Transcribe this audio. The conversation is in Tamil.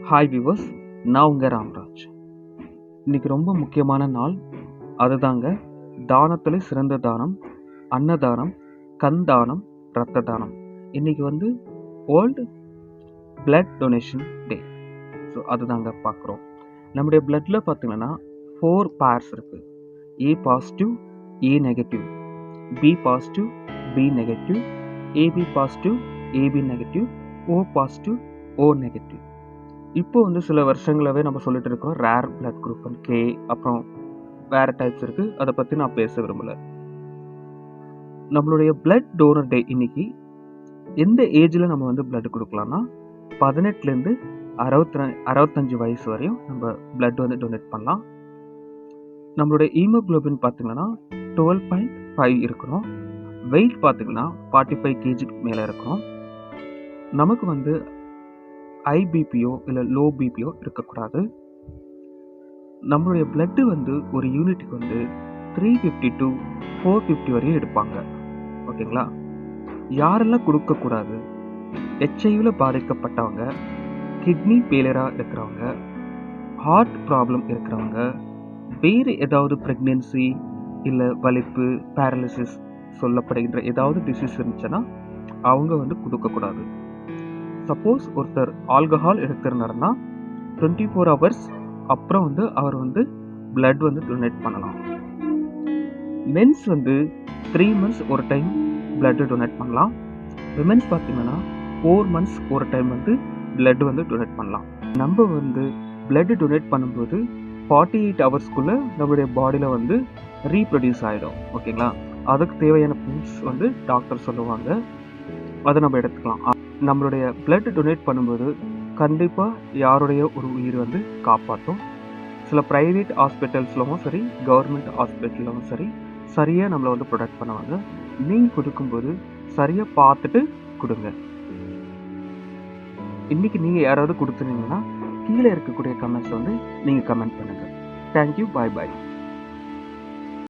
ஹாய் வியூவர்ஸ், நான் உங்கள் ராம்ராஜ். இன்னைக்கு ரொம்ப முக்கியமான நாள். அதுதாங்க தானத்தில் சிறந்த தானம், அன்னதானம், கண் தானம், இரத்த தானம். இன்னைக்கு வந்து world blood donation day. So அதுதாங்க பார்க்குறோம். நம்முடைய பிளட்டில் பார்த்தீங்கன்னா 4 பேர்ஸ் இருக்குது. A positive, A negative, B positive, B negative, AB positive, AB negative, O positive, O negative. இப்போ வந்து சில வருஷங்களாகவே நம்ம சொல்லிட்டு இருக்கோம் ரேர் பிளட் குரூப் அண்ட் கே, அப்புறம் வேறு டைப்ஸ் இருக்குது. அதை பற்றி நான் பேச விரும்பலை. நம்மளுடைய பிளட் டோனர் டே இன்னைக்கு எந்த ஏஜில் நம்ம வந்து பிளட் கொடுக்கலாம்னா 18லேருந்து 65 வயசு வரையும் நம்ம பிளட் வந்து டொனேட் பண்ணலாம். நம்மளுடைய ஹீமோகுளோபின் பார்த்தீங்கன்னா 12.5 இருக்கணும். வெயிட் பார்த்தீங்கன்னா 45 kg மேலே இருக்கணும். நமக்கு வந்து ஐபிபியோ இல்லை லோ பிபியோ இருக்கக்கூடாது. நம்மளுடைய பிளட்டு வந்து ஒரு யூனிட்டுக்கு வந்து 350 to 450 வரையும் எடுப்பாங்க. ஓகேங்களா? யாரெல்லாம் கொடுக்கக்கூடாது? ஹெச்ஐவியில் பாதிக்கப்பட்டவங்க, கிட்னி ஃபெயிலியராக இருக்கிறவங்க, ஹார்ட் ப்ராப்ளம் இருக்கிறவங்க, வேறு ஏதாவது ப்ரெக்னென்சி இல்லை வலிப்பு, பேரலிசிஸ் சொல்லப்படுகின்ற ஏதாவது டிசீஸ் இருந்துச்சுன்னா அவங்க வந்து கொடுக்கக்கூடாது. சப்போஸ் ஒருத்தர் ஆல்கஹால் எடுத்திருந்தாருன்னா 24 hours அப்புறம் வந்து அவர் வந்து பிளட் வந்து டொனேட் பண்ணலாம். மென்ஸ் வந்து 3 months ஒரு டைம் பிளட் டொனேட் பண்ணலாம். விமென்ஸ் பார்த்தீங்கன்னா 4 months ஒரு டைம் வந்து பிளட் வந்து டொனேட் பண்ணலாம். நம்ம வந்து பிளட் டொனேட் பண்ணும்போது 48 hours நம்மளுடைய பாடியில் வந்து ரீப்ரொடியூஸ் ஆகிடும். ஓகேங்களா? அதுக்கு தேவையான ஃபுட்ஸ் வந்து டாக்டர் சொல்லுவாங்க, அதை நம்ம எடுத்துக்கலாம். நம்மளுடைய பிளட் டொனேட் பண்ணும்போது கண்டிப்பாக யாருடைய ஒரு உயிர் வந்து காப்பாற்றும். சில ப்ரைவேட் ஹாஸ்பிட்டல்ஸ்லும் சரி, கவர்மெண்ட் ஹாஸ்பிட்டலும் சரி, சரியாக நம்மளை வந்து ப்ரொடெக்ட் பண்ணுவாங்க. நீங்கள் கொடுக்கும்போது சரியாக பார்த்துட்டு கொடுங்க. இன்றைக்கி நீங்கள் யாராவது கொடுத்துருந்தீங்கன்னா கீழே இருக்கக்கூடிய கமெண்ட்ஸ் வந்து நீங்கள் கமெண்ட் பண்ணுங்கள். தேங்க்யூ, பாய் பாய்.